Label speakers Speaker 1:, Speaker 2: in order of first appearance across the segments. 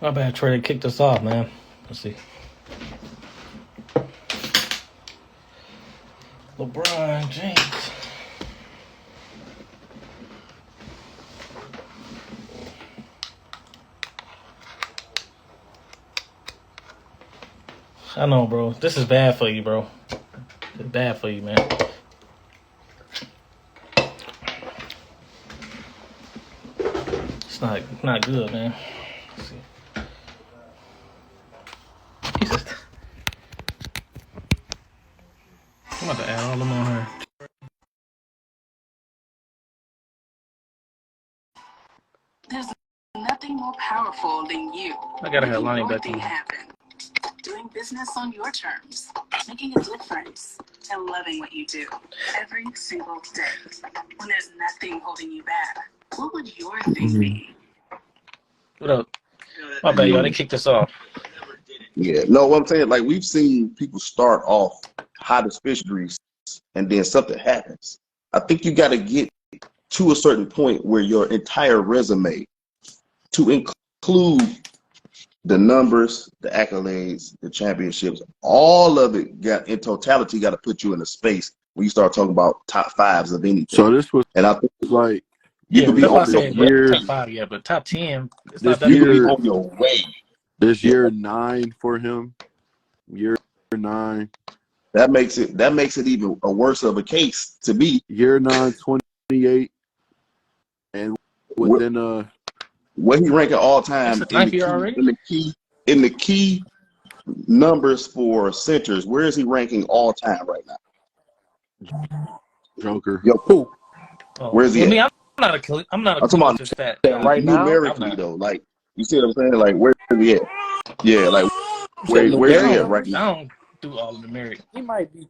Speaker 1: My bad, Trey. They kicked us off, man. Let's see. LeBron James. I know, bro. This is bad for you, bro. It's bad for you, man. It's not good, man. Let's see. Jesus. I'm about to add all of them on her.
Speaker 2: There's nothing more powerful than you.
Speaker 1: I gotta have Lonnie back on.
Speaker 2: Happen. Doing business on your terms, making a difference, and loving what you do every single day. When there's nothing holding you back, what would your thing be?
Speaker 1: What up? My bad, y'all. They kicked us off.
Speaker 3: Yeah, no, what I'm saying, like we've seen people start off hot as fish grease, and then something happens. I think you got to get to a certain point where your entire resume, to include the numbers, the accolades, the championships, all of it got in totality got to put you in a space where you start talking about top fives of anything.
Speaker 4: So this was,
Speaker 3: and I think
Speaker 4: like,
Speaker 3: you could be
Speaker 1: that's why I
Speaker 3: on your
Speaker 1: said
Speaker 3: way.
Speaker 1: top 5, yeah, but top 10. It's
Speaker 4: This
Speaker 1: not that
Speaker 3: You could be
Speaker 4: year-
Speaker 3: on your way.
Speaker 4: this year 9 for him. Year 9.
Speaker 3: That makes it even a worse of a case to me.
Speaker 4: Year 9, 28. And within
Speaker 3: Where he ranking all time
Speaker 1: That's the ninth year already?
Speaker 3: in the key numbers for centers. Where is he ranking all time right now?
Speaker 4: Joker.
Speaker 3: Yo,
Speaker 5: Who?
Speaker 3: where is he at?
Speaker 1: Me, I'm not a
Speaker 3: I'm talking about
Speaker 1: just that.
Speaker 5: Right now?
Speaker 3: numerically though. Like, you see what I'm saying? Like, where is he at? Yeah, like where's he at right now?
Speaker 1: I don't do all of the merit.
Speaker 5: He might be,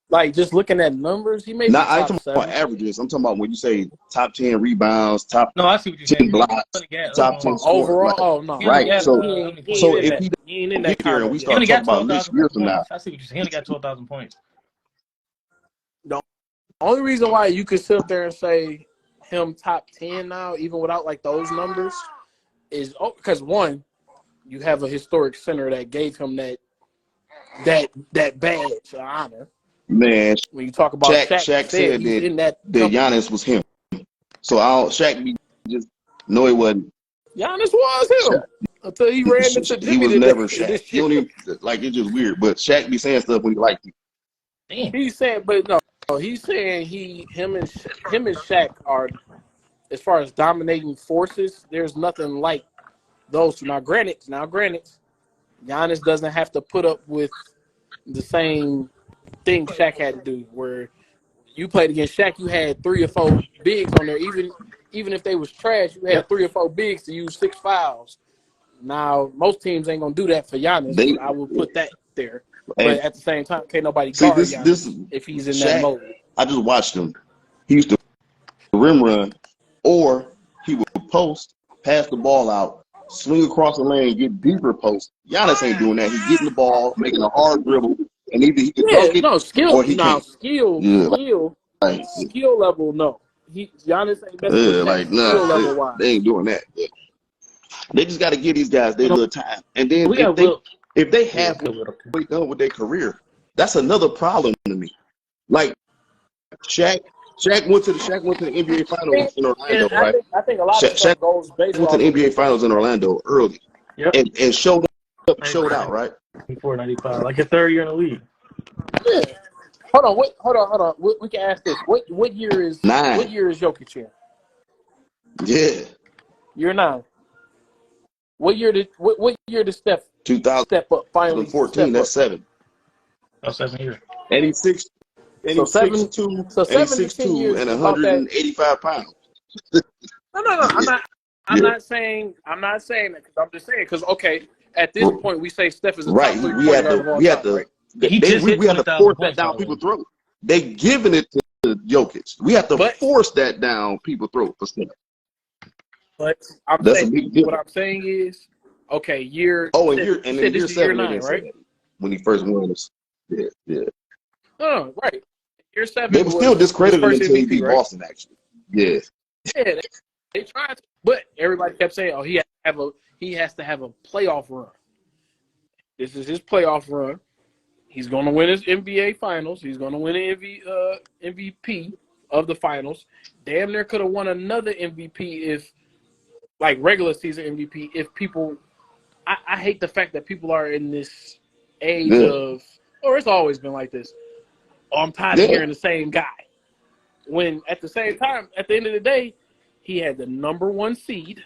Speaker 5: like, just looking at numbers, he may be
Speaker 3: Not I'm
Speaker 5: top
Speaker 3: talking
Speaker 5: 7.
Speaker 3: about averages. I'm talking about when you say top 10 rebounds, top
Speaker 1: No, I see what you're
Speaker 3: 10
Speaker 1: saying.
Speaker 3: blocks, top 10 scores.
Speaker 5: Overall,
Speaker 3: Like,
Speaker 5: oh, no.
Speaker 3: right. So
Speaker 5: if
Speaker 3: he
Speaker 5: he ain't in
Speaker 3: get
Speaker 5: that
Speaker 3: here and
Speaker 5: comment
Speaker 3: we
Speaker 5: yet.
Speaker 3: start talking about this year from now.
Speaker 1: points. I see what you're saying. He only got 12,000 points.
Speaker 5: The only reason why you could sit up there and say him top 10 now, even without, like, those numbers, is because, one, you have a historic center that gave him that badge of honor.
Speaker 3: Man,
Speaker 5: When you talk about
Speaker 3: Shaq said
Speaker 5: he's in that
Speaker 3: Giannis was him. So Shaq be just no, it wasn't.
Speaker 5: Giannis was him until he ran into Jimmy.
Speaker 3: He was never Shaq.
Speaker 5: This
Speaker 3: He don't even, like, it's just weird. But Shaq be saying stuff when he like it.
Speaker 1: Damn.
Speaker 5: He's saying, but no, he's saying him and Shaq are, as far as dominating forces, there's nothing like those two. Now, granted, Giannis doesn't have to put up with the same thing Shaq had to do. Where you played against Shaq, you had 3 or 4 bigs on there. Even if they was trash, you had 3 or 4 bigs to use 6 fouls. Now, most teams ain't gonna do that for Giannis. I will put that there. But at the same time, can't nobody guard Giannis if he's in that mode.
Speaker 3: I just watched him. He used to rim run, or he would post, pass the ball out, swing across the lane, get deeper post. Giannis ain't doing that. He's getting the ball, making a hard dribble, and either he can dunk it or he can't.
Speaker 5: Skill level, no. Giannis ain't messing with that skill level wise.
Speaker 3: They ain't doing that. Yeah. They just got to give these guys their little time, and then if they halfway done with their career, that's another problem to me. Like Shaq went to the NBA Finals in Orlando, right?
Speaker 5: I think a lot of stuff goes based
Speaker 3: went to the NBA Finals in Orlando early, and showed out, right?
Speaker 1: Before 95, like his third year in the league.
Speaker 5: Yeah. Hold on. We can ask this. What year is
Speaker 3: 9?
Speaker 5: What year is Jokic in?
Speaker 3: Yeah.
Speaker 5: Year 9. What year did Steph
Speaker 3: 2014?
Speaker 5: step up finally?
Speaker 3: That's 7.
Speaker 1: That's 7 years.
Speaker 3: And he's 6'2", and he's 6'2", and 185 pounds.
Speaker 5: No. I'm not saying that, because I'm just saying, because okay, at this point we say Steph is a top 3 point guard of all time, right?
Speaker 3: We have to force that down people's throat. They giving it to Jokic. We have to force that down people's throat for Steph.
Speaker 5: But what I'm saying is, okay, year 7, 9, right?
Speaker 3: When he first won this, yeah.
Speaker 5: Oh, right. Year 7.
Speaker 3: They were still discredited until he beat Boston, actually. Yeah.
Speaker 5: Yeah, they tried to. But everybody kept saying, "Oh, he has to have a playoff run. This is his playoff run. He's going to win his NBA Finals. He's going to win an MVP of the Finals. Damn near could have won another MVP if, like regular season MVP, if people. I hate the fact that people are in this age of, or it's always been like this. Oh, I'm tired of hearing the same guy. When at the same time, at the end of the day, he had the number 1 seed.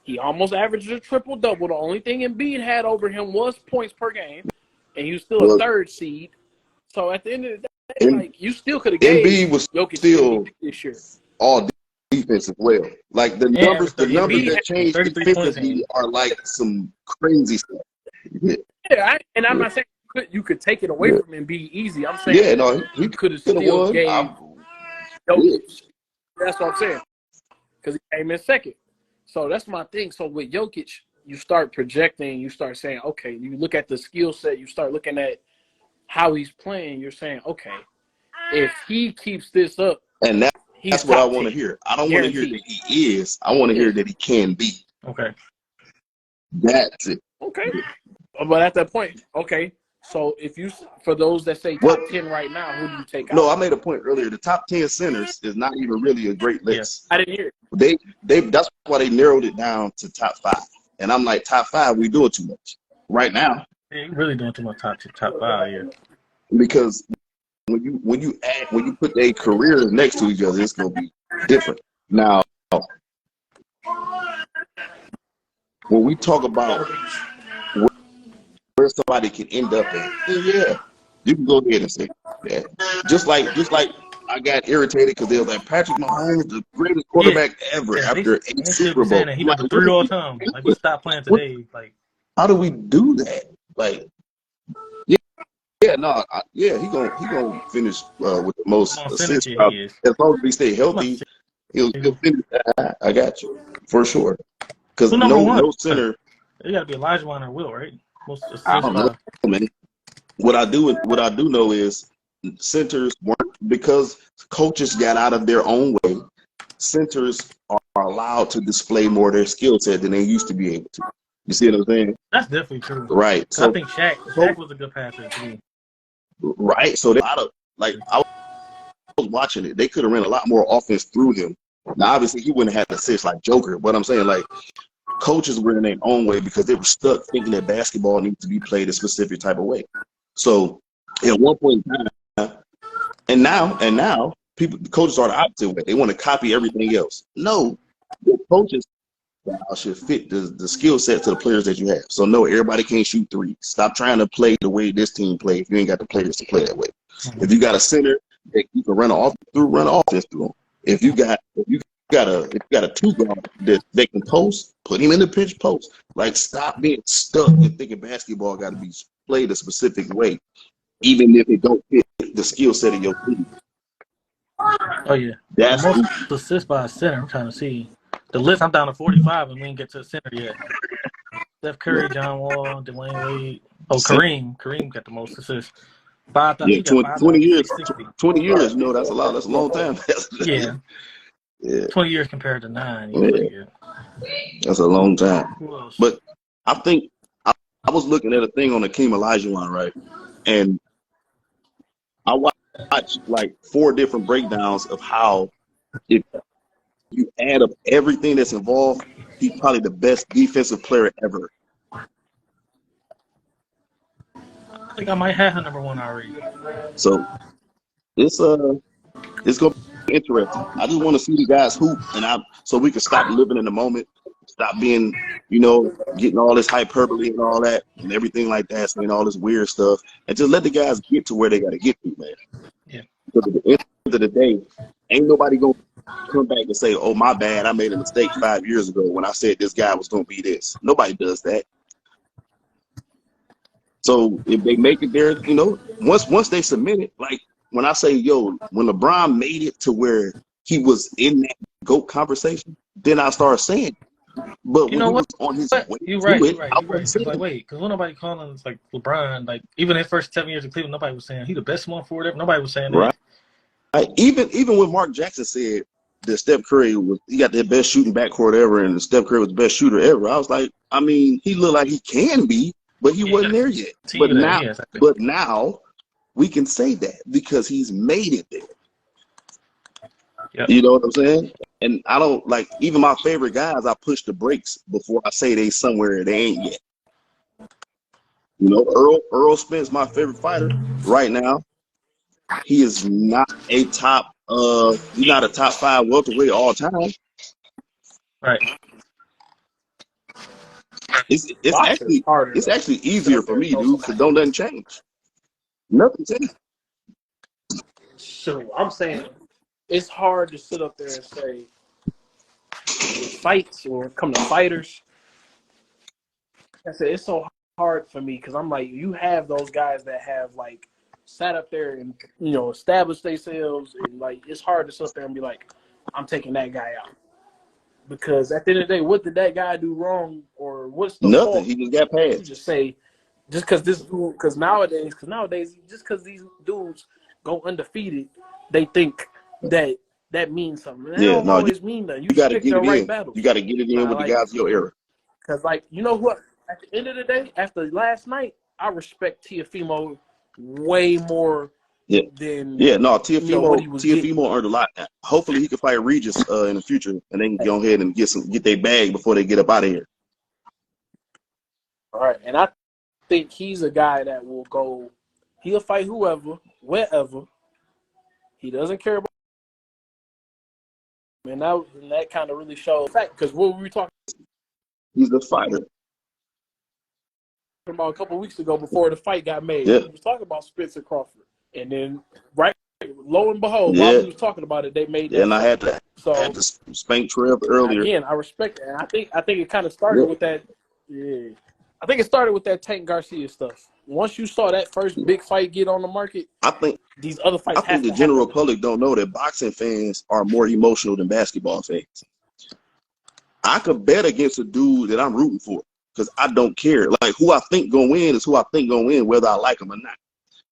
Speaker 5: He almost averaged a triple-double. The only thing Embiid had over him was points per game, and he was still a 3rd seed. So at the end of the day, like you still could have gave
Speaker 3: Embiid was
Speaker 5: Jokic
Speaker 3: still
Speaker 5: this year.
Speaker 3: all defensive well. Like the numbers that changed
Speaker 1: 33
Speaker 3: defensively are like some crazy stuff.
Speaker 5: Yeah, I'm not saying you could take it away from Embiid easy. I'm saying
Speaker 3: he
Speaker 5: could have still
Speaker 3: won.
Speaker 5: gave Jokic. That's what I'm saying. Because he came in second. So that's my thing. So with Jokic, you start projecting, you start saying, okay, you look at the skill set, you start looking at how he's playing, you're saying, okay, if he keeps this up,
Speaker 3: and that's what I want to hear. I don't want to hear that he is. I want to hear that he can be.
Speaker 1: Okay.
Speaker 3: That's it.
Speaker 5: Okay. But at that point, okay, so if you, for those that say top 10 right now, who do you take out?
Speaker 3: No, I made a point earlier. The top 10 centers is not even really a great list.
Speaker 5: I didn't hear it.
Speaker 3: That's why they narrowed it down to top 5. And I'm like, top 5, we doing too much right now.
Speaker 1: Yeah, you're really doing too much top 5 here.
Speaker 3: Because when you put their careers next to each other, it's gonna be different. Now, when we talk about where somebody can end up at, yeah, you can go ahead and say that. Just like I got irritated because they was like Patrick Mahomes, the greatest quarterback ever after 8 Super Bowls.
Speaker 1: He number 3 all time. Like we stopped playing today. Like,
Speaker 3: how do we do that? Like, he gonna finish with the most assists. As long as he stay healthy, he'll finish. I got you for sure. Because no center.
Speaker 1: It got to be Elijah or Will, right? Most assists.
Speaker 3: I don't know, man. What I do know is centers weren't, because coaches got out of their own way. Centers are allowed to display more of their skill set than they used to be able to. You see what I'm saying?
Speaker 1: That's definitely true.
Speaker 3: Right.
Speaker 1: So I think Shaq was a good passer to me.
Speaker 3: Right. So I was watching it. They could have ran a lot more offense through him. Now, obviously, he wouldn't have had assists like Joker, but I'm saying, like, coaches were in their own way because they were stuck thinking that basketball needs to be played a specific type of way. So at one point in time, and now the coaches are the opposite way. They want to copy everything else. No, the coaches should fit the skill set to the players that you have. So no, everybody can't shoot 3. Stop trying to play the way this team plays if you ain't got the players to play that way. If you got a center that you can run offense through. If you got a 2 guard that can post, put him in the pinch post. Like, stop being stuck and thinking basketball got to be played a specific way, even if it don't fit the skill set of your team.
Speaker 1: Oh yeah, that's the most assists by a center. I'm trying to see the list. I'm down to 45, and we didn't get to the center yet. Steph Curry, John Wall, Dwayne Wade. Oh, Kareem got the most assists.
Speaker 3: 20 years. 20 years. You know, that's a lot. That's a long time.
Speaker 1: Yeah. 20 years compared to 9.
Speaker 3: Yeah. That's a long time. But I think I was looking at a thing on Hakeem Olajuwon, right? And I watched like 4 different breakdowns of how, if you add up everything that's involved, he's probably the best defensive player ever.
Speaker 1: I think I might have her number 1 already.
Speaker 3: So it's gonna be interesting. I just want to see the guys hoop, so we can stop living in the moment, stop being, getting all this hyperbole and all that and everything like that, saying all this weird stuff, and just let the guys get to where they got to get to, man.
Speaker 1: Yeah.
Speaker 3: Because at the end of the day, ain't nobody gonna come back and say, "Oh, my bad, I made a mistake 5 years ago when I said this guy was gonna be this." Nobody does that. So if they make it there, once they submit it, like when I say, when LeBron made it to where he was in that GOAT conversation, then I start saying, but when he was on his way
Speaker 1: you're right.
Speaker 3: I wasn't
Speaker 1: like, wait, because when nobody calling us like LeBron, like even his first 7 years of Cleveland, nobody was saying he the best one for whatever. Nobody was saying that.
Speaker 3: Right. Even when Mark Jackson said that Steph Curry he got the best shooting backcourt ever, and Steph Curry was the best shooter ever. I was like, I mean, he looked like he can be, but he wasn't there yet. But now we can say that because he's made it there.
Speaker 1: Yep.
Speaker 3: You know what I'm saying? And I don't like even my favorite guys. I push the brakes before I say they somewhere they ain't yet. You know, Earl Spence, my favorite fighter right now. He is not a top. He's not a top 5 welterweight all time.
Speaker 1: Right.
Speaker 3: It's actually easier for me, dude, because don't nothing change. Nothing changes.
Speaker 5: So I'm saying it's hard to sit up there and say with fights or come to fighters. I said it's so hard for me because I'm like, you have those guys that have like sat up there and established themselves, and like it's hard to sit up there and be like, I'm taking that guy out. Because at the end of the day, what did that guy do wrong, or what's the
Speaker 3: Nothing.
Speaker 5: fault?
Speaker 3: He just got passed.
Speaker 5: You just say, just because this dude, because nowadays, just because these dudes go undefeated, they think that means something. That don't always mean that. You
Speaker 3: got to
Speaker 5: pick
Speaker 3: get
Speaker 5: the
Speaker 3: it
Speaker 5: right
Speaker 3: in.
Speaker 5: battles.
Speaker 3: You got to get it in with the guys of your era.
Speaker 5: Because, like, you know what? At the end of the day, after last night, I respect Teofimo way more than
Speaker 3: Teofimo earned a lot. Hopefully, he can fight Regis in the future, and they can go ahead and get their bag before they get up out of here.
Speaker 5: All right, and I think he's a guy that will go. He'll fight whoever, wherever. He doesn't care about. And that kind of really shows fact because what were we talking?
Speaker 3: He's a fighter.
Speaker 5: About a couple of weeks ago before the fight got made.
Speaker 3: Yeah.
Speaker 5: We was talking about Spencer Crawford. And then lo and behold, while we was talking about it, they made that.
Speaker 3: And I had to spank Trev earlier.
Speaker 5: Again, I respect it. And I think it kind of started with that. Yeah. I think it started with that Tank Garcia stuff. Once you saw that first big fight get on the market,
Speaker 3: I think
Speaker 5: these other fights
Speaker 3: I think the general public don't know that boxing fans are more emotional than basketball fans. I could bet against a dude that I'm rooting for. Because I don't care. Like, who I think gonna win is who I think gonna win, whether I like them or not.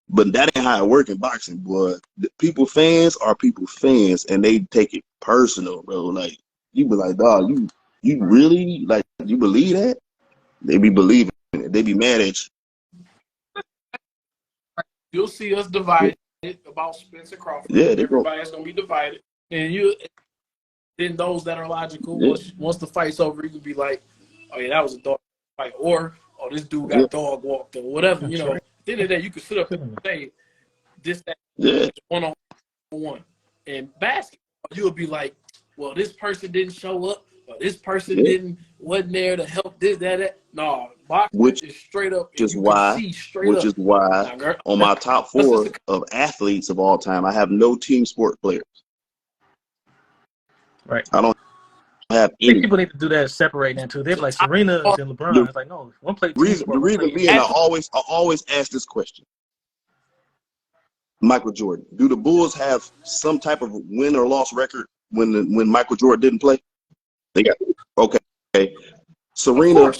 Speaker 3: But that ain't how it works in boxing, boy. People fans are people fans, and they take it personal, bro. Like, you be like, dog, you really, like, you believe that? They be believing it. They be mad at you.
Speaker 5: You'll see us divided about Spencer Crawford.
Speaker 3: Yeah,
Speaker 5: everybody's gonna be divided. And then those that are logical, once the fight's over, you can be like, oh yeah, that was a dog fight, or this dude got dog walked, or whatever. At the end of the day, you can sit up and say this, that, one-on-one. And basketball, you'll be like, well, this person didn't show up, or this person wasn't there to help this, that. No, boxing is straight up.
Speaker 3: Which is why on my top 4 of athletes of all time, I have no team sport players.
Speaker 1: Right.
Speaker 3: I don't have any.
Speaker 1: People need to do that separating too. They're like Serena and LeBron. It's like, no, one play team sport.
Speaker 3: The reason being, I always ask this question. Michael Jordan. Do the Bulls have some type of win or loss record when Michael Jordan didn't play? They got okay. Serena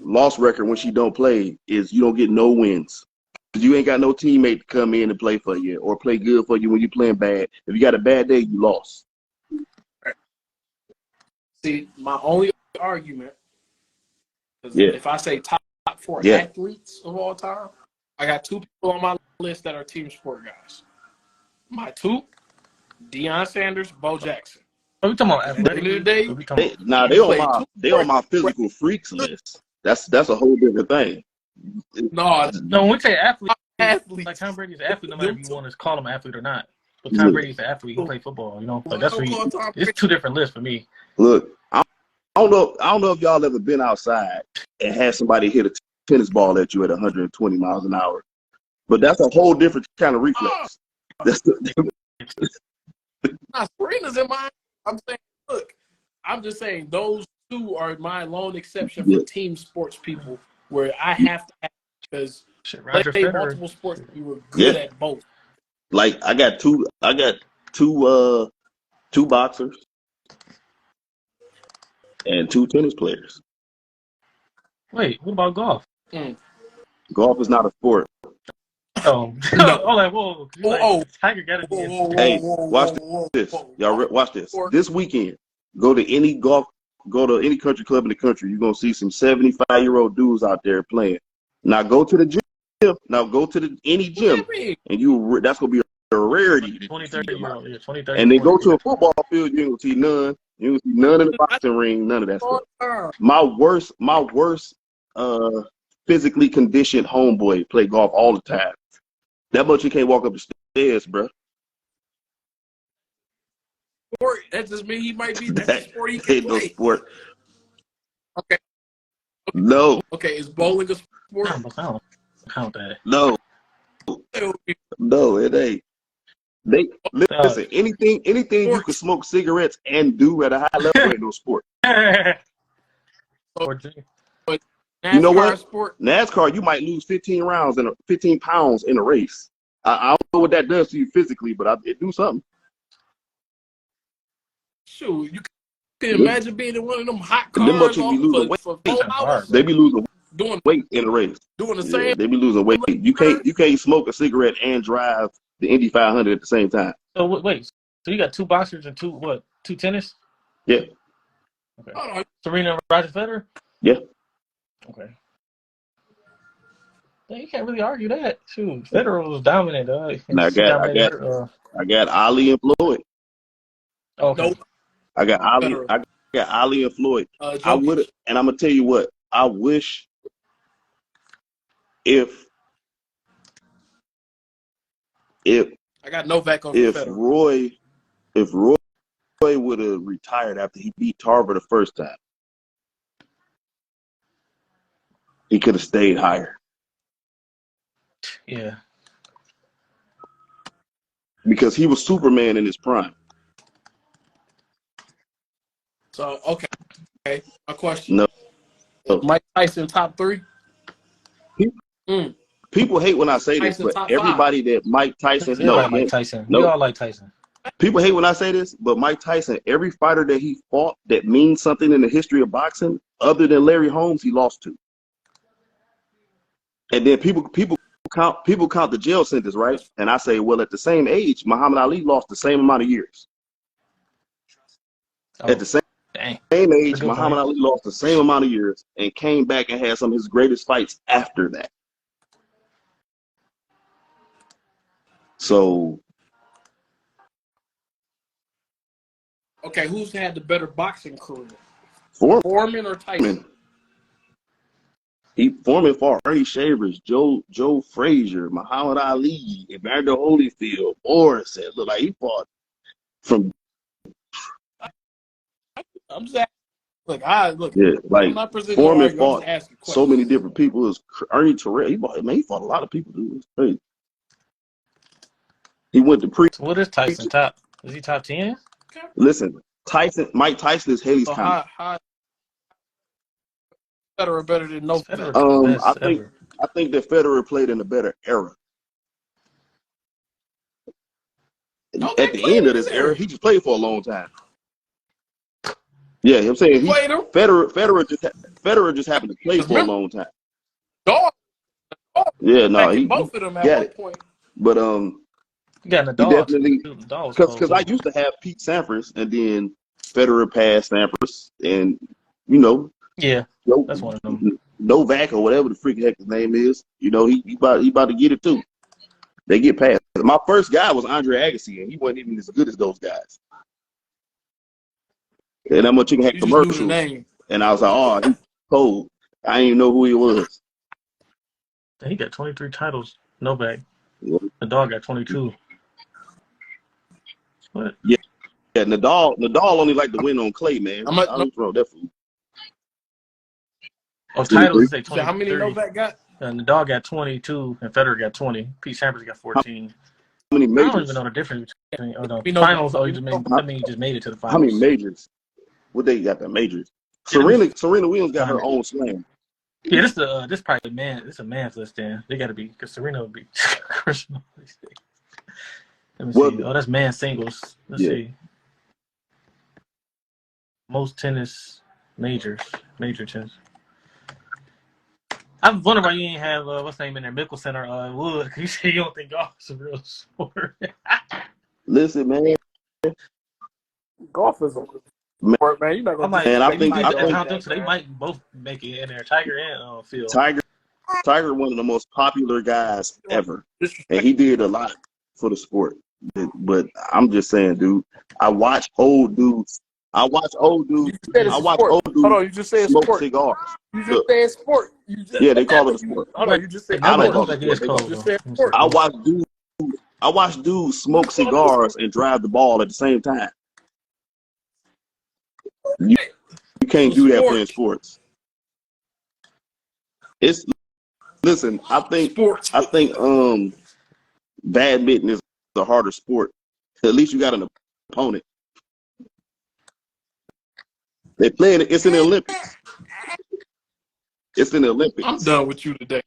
Speaker 3: loss record when she don't play is you don't get no wins. You ain't got no teammate to come in and play for you or play good for you when you're playing bad. If you got a bad day, you lost.
Speaker 5: See, my only argument is if I say top 4 athletes of all time, I got 2 people on my list that are team sport guys. My 2, Deon Sanders, Bo Jackson.
Speaker 1: Are we talking about athletic?
Speaker 3: They on my physical freaks list. That's a whole different thing.
Speaker 1: No, when we say athlete, like Tom Brady's an athlete, no matter if you want to call him an athlete or not. But Tom Brady's an athlete. He played football. Like that's what it's 2 different lists for me.
Speaker 3: Look, I don't know if y'all ever been outside and had somebody hit a tennis ball at you at 120 miles an hour, but that's a whole different kind of reflex.
Speaker 5: Serena's in mine. I'm saying, look, I'm just saying those 2 are my lone exception for team sports people, where I have to have because
Speaker 1: Roger
Speaker 5: play
Speaker 1: Federer.
Speaker 5: multiple sports. You were good at both.
Speaker 3: Like I got two boxers and 2 tennis players.
Speaker 1: Wait, what about golf?
Speaker 3: Golf is not a sport.
Speaker 1: Oh,
Speaker 5: No.
Speaker 1: I'm like, whoa. Tiger got to be in.
Speaker 3: Hey, watch this. Y'all watch this. This weekend, go to any country club in the country. You're gonna see some 75-year-old dudes out there playing. Now go to the gym. Now go to any gym, and that's gonna be a rarity.
Speaker 1: 20, 30-year-old. Yeah, 20, 30,
Speaker 3: and then
Speaker 1: 40.
Speaker 3: go to a football field. You ain't gonna see none. You ain't gonna see none in the boxing ring. None of that stuff. My worst physically conditioned homeboy play golf all the time. That much you can't walk up the stairs, bro.
Speaker 5: Sport. That just means he might be. That's
Speaker 3: That
Speaker 5: a sport he can
Speaker 3: ain't no
Speaker 5: play.
Speaker 3: sport.
Speaker 5: Okay.
Speaker 3: No.
Speaker 5: Okay, is bowling a sport?
Speaker 1: I don't count that.
Speaker 3: No. No, it ain't. They listen. Anything you can smoke cigarettes and do at a high level ain't no sport. You know what?
Speaker 5: Sport?
Speaker 3: NASCAR, you might lose 15 pounds in a race. I don't know what that does to you physically, but it do something.
Speaker 5: Shoot, you can imagine being in one of them hot cars.
Speaker 3: Them much be losing weight.
Speaker 5: For 4 hours.
Speaker 3: They be losing
Speaker 5: doing
Speaker 3: weight in a race.
Speaker 5: Doing the same.
Speaker 3: They be losing weight. You can't smoke a cigarette and drive the Indy 500 at the same time.
Speaker 1: So wait, so you got 2 boxers and 2 tennis?
Speaker 3: Yeah.
Speaker 1: Okay. Oh, Serena and Roger Federer?
Speaker 3: Yeah.
Speaker 1: Okay. You can't really argue that. Shoot, Federer was dominant, dog.
Speaker 3: Now I got Ali and Floyd.
Speaker 1: Okay.
Speaker 5: Nope.
Speaker 3: I got Ali and Floyd. I would have, and I'm gonna tell you what. I wish if
Speaker 5: I got Novak on Federer.
Speaker 3: If Roy would have retired after he beat Tarver the first time, he could have stayed higher.
Speaker 1: Yeah.
Speaker 3: Because he was Superman in his prime.
Speaker 5: So okay. A question.
Speaker 3: No.
Speaker 5: Mike Tyson top 3?
Speaker 3: People hate when I say this, but everybody that Mike Tyson,
Speaker 1: like Tyson. We all like Tyson.
Speaker 3: People hate when I say this, but Mike Tyson, every fighter that he fought that means something in the history of boxing, other than Larry Holmes, he lost to. And then people count the jail sentence, right? And I say, well, at the same age, Muhammad Ali lost the same amount of years. At the same age, Muhammad Ali lost the same amount of years and came back and had some of his greatest fights after that. So,
Speaker 5: okay, who's had the better boxing career?
Speaker 3: Foreman
Speaker 5: or Tyson?
Speaker 3: Foreman fought Ernie Shavers, Joe Frazier, Muhammad Ali, Evander Holyfield, Morris. It looked like he fought from.
Speaker 5: I'm just look.
Speaker 3: Yeah, like
Speaker 5: I'm not
Speaker 3: Foreman fought so many different people. It was Ernie Terrell. He fought a lot of people, dude. It's crazy. He went to
Speaker 1: So what is Tyson top? Is he top 10?
Speaker 3: Listen, Mike Tyson is Haley's comment.
Speaker 5: Federer better than no.
Speaker 3: I think that Federer played in a better era. At the end of this era, he just played for a long time. Yeah, I'm saying Federer just happened to play for a long time. Yeah, no, he
Speaker 5: both of them at one point.
Speaker 3: But
Speaker 1: Yeah, Nadal.
Speaker 3: He definitely, because I used to have Pete Sampras, and then Federer passed Sampras, and
Speaker 1: that's one of them.
Speaker 3: Novak or whatever the freaking heck his name is, he about to get it too. They get past. My first guy was Andre Agassi, and he wasn't even as good as those guys. And that much you can have commercials, and I was like, oh, he's cold. I didn't even know who he was.
Speaker 1: He got 23 titles. Novak.
Speaker 3: Yeah.
Speaker 1: The dog got 22. What?
Speaker 3: Yeah, Nadal only like to win on clay, man. I don't throw that fool.
Speaker 1: Oh, titles say 20.
Speaker 5: How many Novak got?
Speaker 1: Nadal got 22, and Federer got 20. Pete Sampras got 14.
Speaker 3: How many majors?
Speaker 1: I don't even know the difference between finals. He just made it to the finals.
Speaker 3: How many majors? What they got? The majors. Serena Williams got her own slam.
Speaker 1: Yeah, this probably This a man's list. Then they got to be because Serena would be Christian. Let me see. Oh, that's man singles. Let's see. Most tennis major tennis. I'm wondering why you ain't have what's the name in there, Mickelson or Wood. Cause you say you don't think golf is a real sport.
Speaker 3: Listen, man.
Speaker 5: Golf is a sport, man. You're not
Speaker 1: I
Speaker 5: gonna
Speaker 1: might,
Speaker 3: And I
Speaker 1: if you
Speaker 3: think
Speaker 1: get
Speaker 3: I
Speaker 1: that
Speaker 3: think
Speaker 1: count them, so they might both make it in there. Tiger and Phil.
Speaker 3: Tiger one of the most popular guys ever, and
Speaker 5: disrespect.
Speaker 3: he did a lot for the sport. But I'm just saying, dude. I watch old dudes. I watch old
Speaker 5: You
Speaker 3: dudes.
Speaker 5: just said it's
Speaker 3: I
Speaker 5: a
Speaker 3: watch
Speaker 5: sport.
Speaker 3: old
Speaker 5: Hold on,
Speaker 3: dudes
Speaker 5: you just said
Speaker 3: smoke
Speaker 5: sport.
Speaker 3: cigars.
Speaker 5: You just
Speaker 3: Look,
Speaker 5: said sport. You just,
Speaker 3: yeah, they call it a sport.
Speaker 5: hold on, you just said
Speaker 3: I
Speaker 1: Nobody
Speaker 3: don't
Speaker 5: sport.
Speaker 3: call
Speaker 1: knows
Speaker 3: it a
Speaker 1: that
Speaker 3: sport.
Speaker 1: is
Speaker 3: They call
Speaker 1: cold
Speaker 3: it.
Speaker 5: You just
Speaker 1: though.
Speaker 5: said sport.
Speaker 3: I watch dudes smoke cigars and drive the ball at the same time. You can't do that playing sports. It's listen. I think
Speaker 5: Sports.
Speaker 3: badminton is a harder sport. At least you got an opponent. They play it. It's in the Olympics. It's in the
Speaker 5: I'm
Speaker 3: Olympics.
Speaker 5: done with you today.